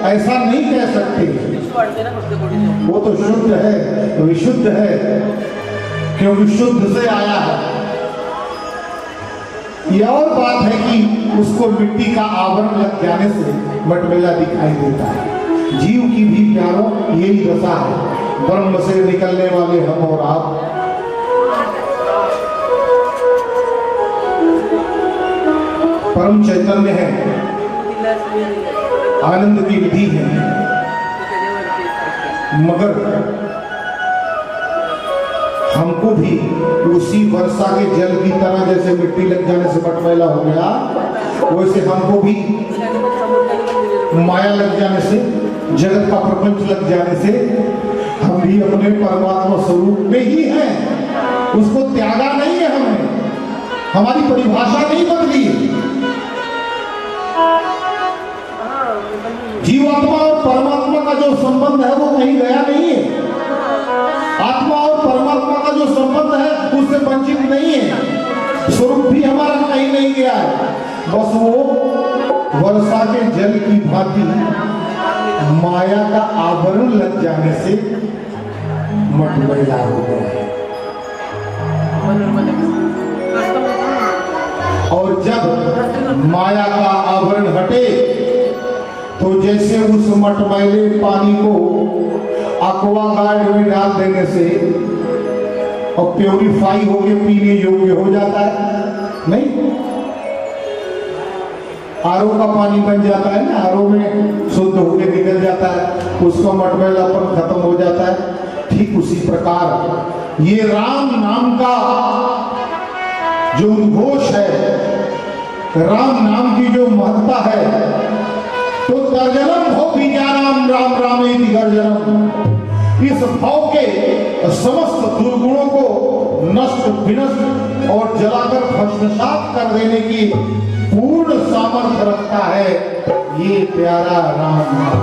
ऐसा नहीं कह सकते। वो तो शुद्ध है, विशुद्ध है, क्योंकि शुद्ध से आया है। ये और बात है कि उसको मिट्टी का आवरण लग जाने से मटमैला दिखाई देता है। जीव की भी प्यारों यही दशा है। ब्रह्म से निकलने वाले हम और आप परम चैतन्य है, आनंद की विधि है, मगर हमको भी उसी वर्षा के जल की तरह जैसे मिट्टी लग जाने से मटमैला हो गया, वैसे हमको भी माया लग जाने से, जगत का प्रपंच लग जाने से हम भी अपने परमात्मा स्वरूप में ही हैं। उसको त्यागा नहीं है हमने, हमारी परिभाषा नहीं बदली है। जीवात्मा और परमात्मा का जो संबंध है वो कहीं गया नहीं है। आत्मा और परमात्मा का जो संबंध है उससे वंचित नहीं है। स्वरूप भी हमारा कहीं नहीं गया है, बस वो वर्षा के जल की भांति माया का आवरण लग जाने से मटमैला हो गया है। और जब माया का आवरण हटे तो जैसे उस मटमैले पानी को एक्वागार्ड में डाल देने से और प्योरीफाई होके पीने योग्य हो जाता है, नहीं? आरओ का पानी बन जाता है ना, आरओ में शुद्ध होके निकल जाता है, उसका मटमैलापन खत्म हो जाता है। ठीक उसी प्रकार ये राम नाम का जो उद्घोष है, राम नाम की जो महत्ता है, तो गर्जनम भव बीजानाम राम रामेति गर्जनम, इस भाव के समस्त दुर्गुणों को नष्ट विनष्ट और जलाकर भस्मसात कर देने की पूर्ण सामर्थ्य रखता है ये प्यारा राम नाम।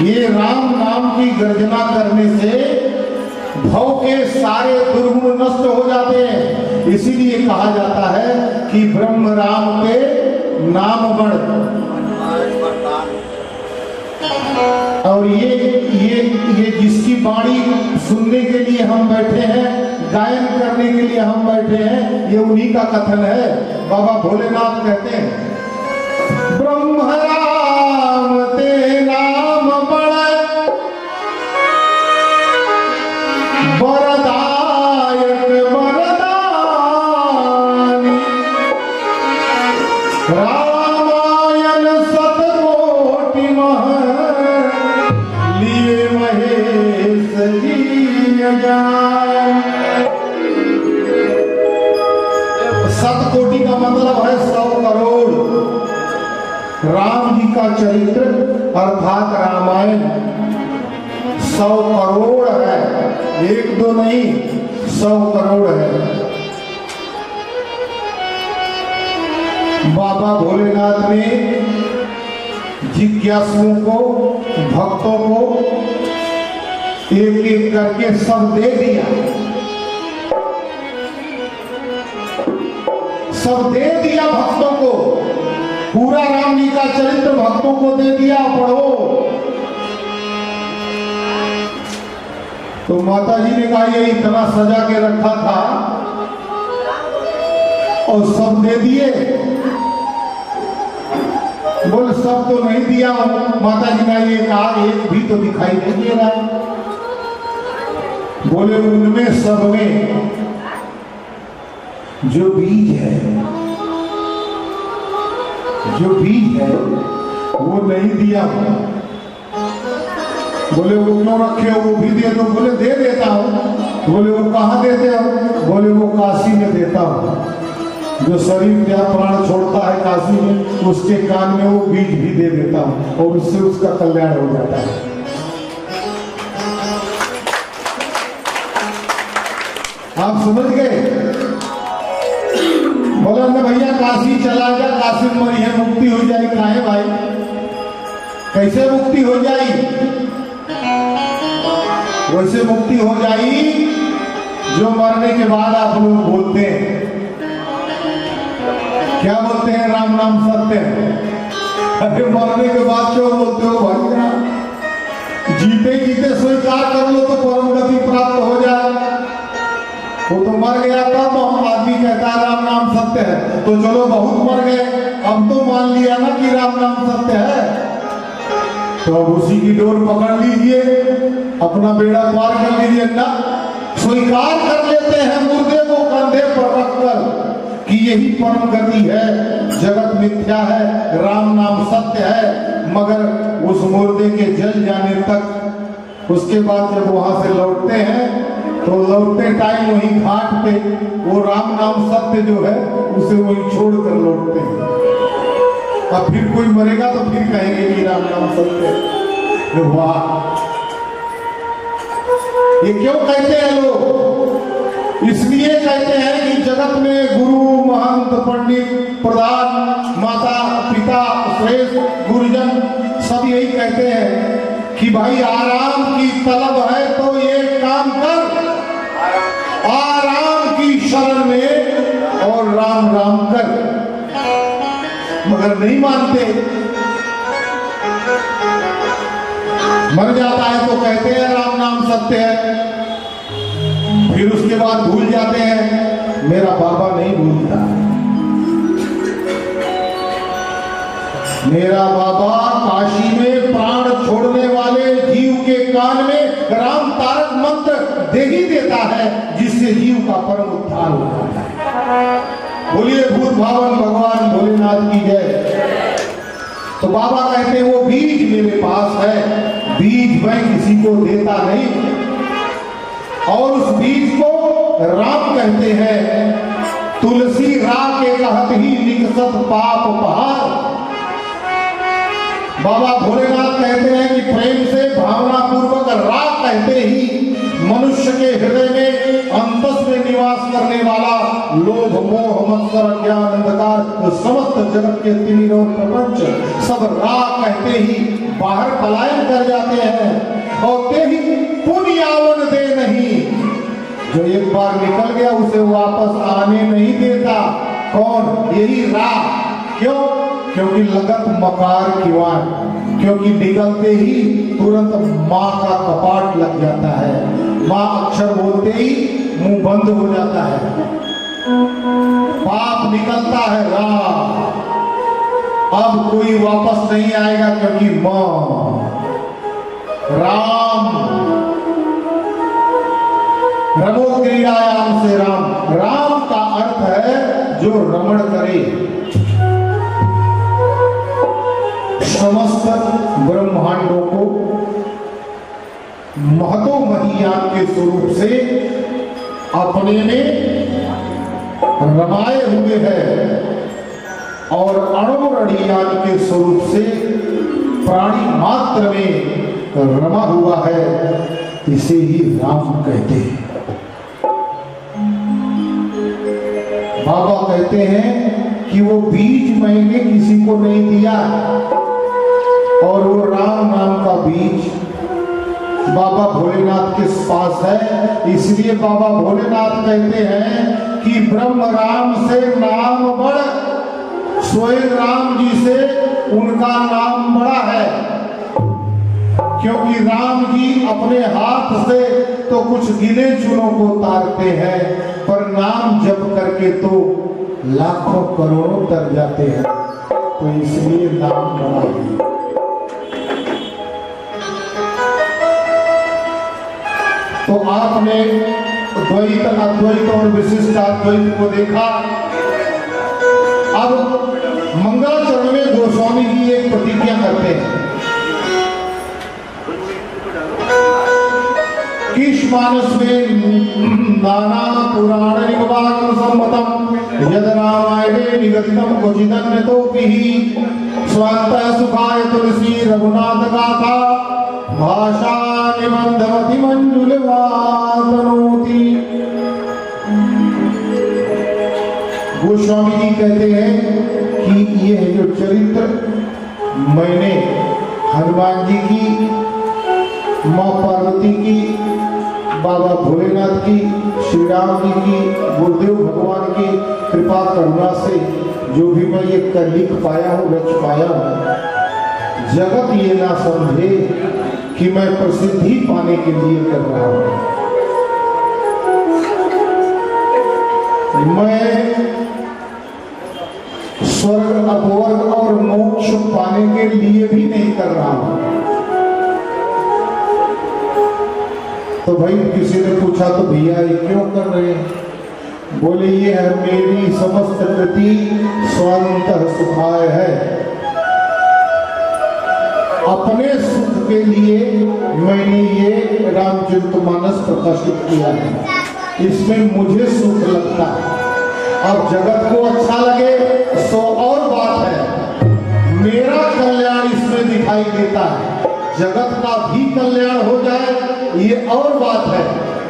ये राम नाम की गर्जना करने से भव के सारे दुर्गुण नष्ट हो जाते हैं। इसीलिए कहा जाता है कि ब्रह्म राम के नाम गण। और ये जिसकी वाणी सुनने के लिए हम बैठे हैं, गायन करने के लिए हम बैठे हैं, ये उन्हीं का कथन है। बाबा भोलेनाथ कहते हैं ब्रह्म राम ते नाम बड़ वरदायक वरदानी, रामायण सतकोटि मह लिए महेश जी जान। सतकोटि का मतलब है 100 करोड़। राम जी का चरित्र अर्थात रामायण 100 करोड़ है, 1-2 नहीं, 100 करोड़ है। बाबा भोलेनाथ ने जिज्ञासुओं को, भक्तों को एक एक करके सब दे दिया, सब दे दिया भक्तों को। पूरा राम जी का चरित्र भक्तों को दे दिया, पढ़ो। तो माता जी ने कहा ये इतना सजा के रखा था और सब दे दिए। बोले सब तो नहीं दिया। माता जी ने ये कहा एक भी तो दिखाई नहीं दे रहा है। बोले उनमें सब में जो बीज है, जो बीज है वो नहीं दिया। बोले वो क्यों रखे हो, वो भी दे दो। बोले दे देता हूँ। बोले वो कहाँ देते हो? बोले वो काशी में देता हूँ। जो शरीर क्या प्राण छोड़ता है काशी में, उसके कान में वो बीज भी दे देता हूँ और उससे उसका कल्याण हो जाता है। आप समझ गए? बोला ना भैया काशी चला जा, काशी में मरी है, मुक्ति हो जाए। काहे भाई, कैसे मुक्ति हो जाई? वैसे मुक्ति हो जाई जो मरने के बाद आप लोग बोलते हैं। क्या बोलते हैं? राम नाम सत्य है। अरे मरने के बाद क्यों बोलते हो भाई? जीते जीते स्वीकार कर लो तो परम गति प्राप्त हो जाए। वो तो मर गया तब हम आदमी कहता है राम नाम सत्य है। तो चलो बहुत मर गए, अब तो मान लिया ना कि राम नाम सत्य है, तो अब उसी की डोर पकड़ लीजिए, अपना बेड़ा पार कर लीजिए ना। स्वीकार कर लेते हैं मुर्दे को कंधे पर रखकर कि यही परम गति है, जगत मिथ्या है, राम नाम सत्य है। मगर उस मुर्दे के जल जाने तक, उसके बाद जब वहां से लौटते हैं तो लौटते टाइम वही घाट पे वो राम नाम सत्य जो है उसे वही छोड़कर लौटते हैं। अब फिर कोई मरेगा तो फिर कहेंगे कि राम नाम सत्य है। वाह, ये क्यों कहते हैं लोग? इसलिए कहते हैं कि जगत में गुरु, महंत, पंडित, प्रधान, माता, पिता, श्रेष्ठ, गुरुजन सब यही कहते हैं कि भाई आराम की तलब है तो ये काम कर, आराम की शरण में और राम राम कर, मगर नहीं मानते। मर जाता है तो कहते हैं राम नाम सत्य है, फिर उसके बाद भूल जाते हैं। मेरा बाबा नहीं भूलता, मेरा बाबा काशी में प्राण छोड़ने वाले जीव के कान में राम तारक मंत्र दे ही देता है, जिससे जीव का परम उद्धार हो जाता है। बोलिए भूत भावन भगवान भोलेनाथ की जय। तो बाबा कहते हैं वो बीज मेरे पास है, बीज मैं किसी को देता नहीं, और उस बीज को राम कहते हैं। तुलसी राम के कहत ही निकसत पाप पहाड़। बाबा भोलेनाथ कहते हैं कि प्रेम से भावना पूर्वक राग कहते ही मनुष्य के हृदय में अंतस में निवास करने वाला लोभ मोह मत्सर ज्ञान अंधकार समस्त जगत के तिमिर और प्रपंच सब राग कहते ही बाहर पलायन कर जाते हैं। और ते ही पुण्यावन दे नहीं, जो एक बार निकल गया उसे वापस आने नहीं देता। कौन? यही राग। क्यों? क्योंकि लगत मकार किवाड़, क्योंकि निकलते ही तुरंत माँ का कपाट लग जाता है, माँ अक्षर बोलते ही मुंह बंद हो जाता है, पाप निकलता है राम, अब कोई वापस नहीं आएगा, क्योंकि माँ राम रमो क्रीड़ायाम से राम। राम का अर्थ है जो रमण करे। समस्त ब्रह्मांडों को महतो महियान के स्वरूप से अपने में रमाए हुए है, और अणुरणियान के स्वरूप से प्राणी मात्र में रमा हुआ है, इसे ही राम कहते हैं। बाबा कहते हैं कि वो बीज मैंने किसी को नहीं दिया, और वो राम नाम का बीज बाबा भोलेनाथ के पास है। इसलिए बाबा भोलेनाथ कहते हैं कि ब्रह्म राम से नाम बड़, स्वयं राम जी से उनका नाम बड़ा है। क्योंकि राम जी अपने हाथ से तो कुछ गिने चुनों को तारते हैं, पर नाम जप करके तो लाखों करोड़ों तर जाते हैं, तो इसलिए नाम बड़ा है। तो आपने द्वैत अद्वैत और विशिष्ट अद्वैत को देखा। अब मंगलाचरण में गोस्वामी जी एक प्रतिज्ञा करते हैं। किस मानस में नाना पुराण निगमागम सम्मतम यद रामायणे निगदितम क्वचिदन्य तोपि स्वांतः सुखाय तुलसी रघुनाथ गाथा भाषा निबंधवति मंजुलवातनोति। गोस्वामी जी कहते हैं कि यह जो चरित्र मैंने हनुमान जी की, माँ पार्वती की, बाबा भोलेनाथ की, श्री राम जी की, गुरुदेव भगवान की कृपा करुणा से जो भी मैं ये कर लिख पाया हूँ, रच पाया हूँ, जगत ये ना समझे कि मैं प्रसिद्धि पाने के लिए कर रहा हूँ। मैं स्वर्ग अपवर्ग और मोक्ष पाने के लिए भी नहीं कर रहा हूँ। तो भाई किसी ने पूछा तो भैया ये क्यों कर रहे हैं? बोले ये है मेरी समस्त कृति स्वांतः सुखाय है, अपने सुख के लिए मैंने ये रामचरितमानस प्रकाशित किया है, इसमें मुझे सुख लगता है। अब जगत को अच्छा लगे सो और बात है, मेरा कल्याण इसमें दिखाई देता है, जगत का भी कल्याण हो जाए ये और बात है।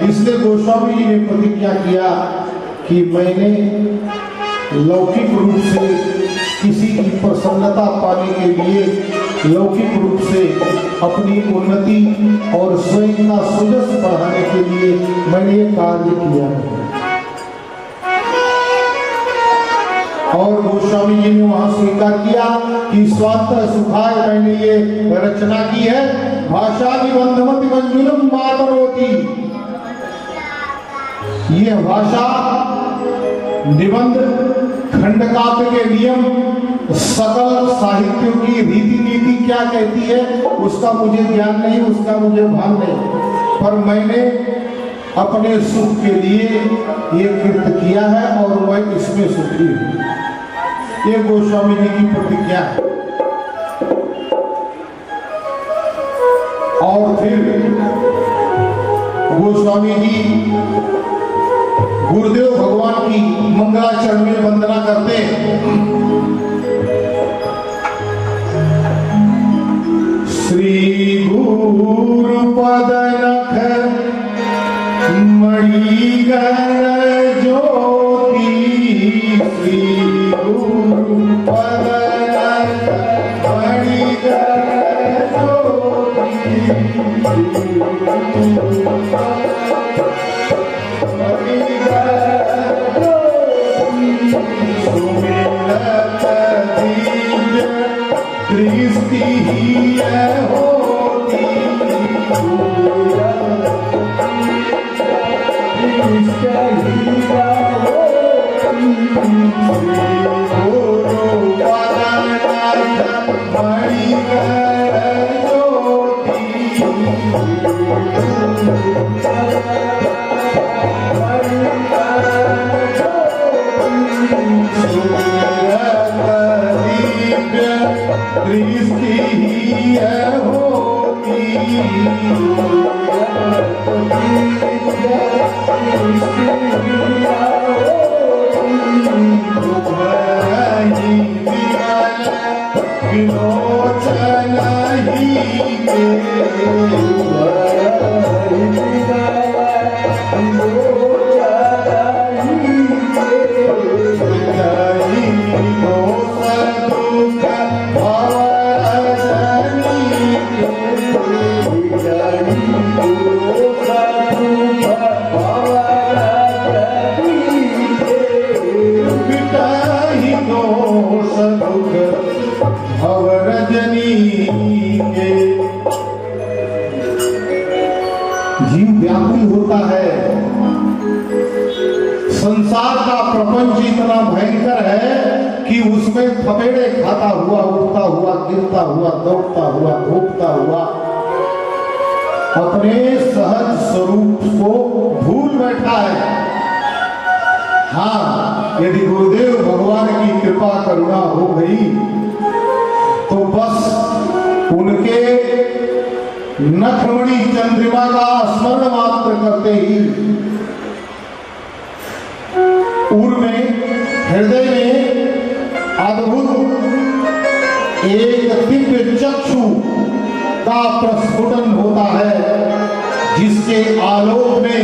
इसलिए गोस्वामी जी ने प्रतिज्ञा किया कि मैंने लौकिक रूप से किसी की प्रसन्नता पाने के लिए लौकिक रूप से अपनी उन्नति और स्वयं का सुजस बढ़ाने के लिए मैंने ये कार्य किया है। और गोस्वामी जी ने वहां स्वीकार किया कि स्वार्थ सुखाय मैंने ये रचना की है। भाषा निबंधमति मंजुलम मातरोति, ये भाषा निबंध खंडकाव्य के नियम सकल साहित्यों की रीति नीति क्या कहती है उसका मुझे ज्ञान नहीं, उसका मुझे भान नहीं, पर मैंने अपने सुख के लिए ये कृत्य किया है और मैं इसमें सुखी हूं। ये गोस्वामी जी की प्रतिज्ञा है। और फिर गोस्वामी जी गुरुदेव भगवान की मंगलाचरण में वंदना करते हैं। श्री गुरु पद नख मणिगण ज्योति, श्री गुरु पद नख मणिगण ज्योति, दृष्टि ही होती, दृष्टि ही होती, विलोचन ही जीव व्याकुल होता है। संसार का प्रपंच इतना भयंकर है कि उसमें थपेड़े खाता हुआ, उठता हुआ, गिरता हुआ, दौड़ता हुआ, घूमता हुआ अपने सहज स्वरूप को भूल बैठा है। हाँ, यदि गुरुदेव भगवान की कृपा करुणा हो गई तो बस उनके नखमणि चंद्रिमा का स्मरण मात्र करते ही उर में, हृदय में अद्भुत एक दिव्य चक्षु का प्रस्फुटन होता है, जिसके आलोक में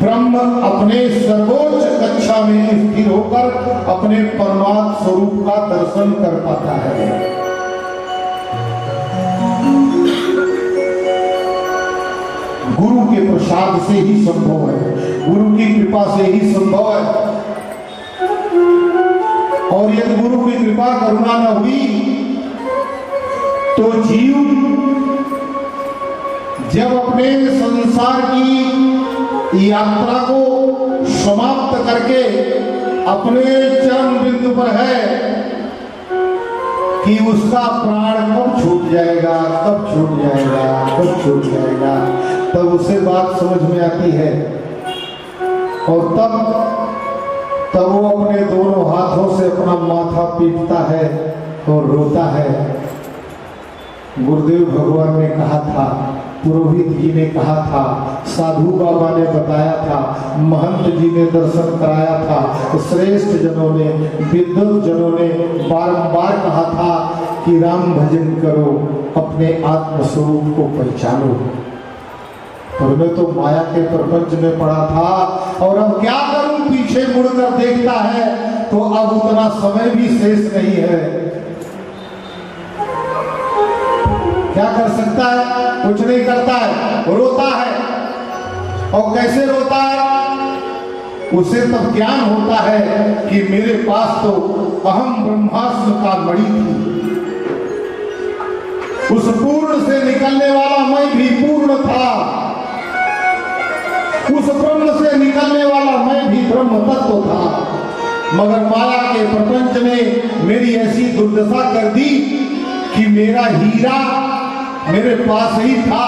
ब्रह्म अपने सर्वोच्च कक्षा में स्थिर होकर अपने परमात्म स्वरूप का दर्शन कर पाता है। गुरु के प्रसाद से ही संभव है, गुरु की कृपा से ही संभव है। और यदि गुरु की कृपा करुणा न हुई तो जीव जब अपने संसार की यात्रा को समाप्त करके अपने चरम बिंदु पर है कि उसका प्राण कब छूट जाएगा, कब छूट जाएगा, कब छूट जाएगा, तब उसे बात समझ में आती है। और तब वो अपने दोनों हाथों से अपना माथा पीटता है और रोता है। गुरुदेव भगवान ने कहा था, पुरोहित जी ने कहा था, साधु बाबा ने बताया था, महंत जी ने दर्शन कराया था, श्रेष्ठ जनों ने, विद्वत जनों ने बारंबार कहा था कि राम भजन करो, अपने आत्म स्वरूप को पहचानो। पर मैं तो माया के प्रपंच में पड़ा था और अब क्या करूं, पीछे मुड़कर देखता है तो अब उतना समय भी शेष नहीं है। क्या कर सकता है? कुछ नहीं करता है, रोता है। और कैसे रोता है? उसे तब ज्ञान होता है कि मेरे पास तो अहम ब्रह्मास्त्र का मणि थी, उस पूर्ण से निकलने वाला मैं भी पूर्ण था, उस ब्रह्म से निकलने वाला मैं भी ब्रह्म तत्व था। मगर माया के प्रपंच ने मेरी ऐसी दुर्दशा कर दी कि मेरा हीरा मेरे पास ही था,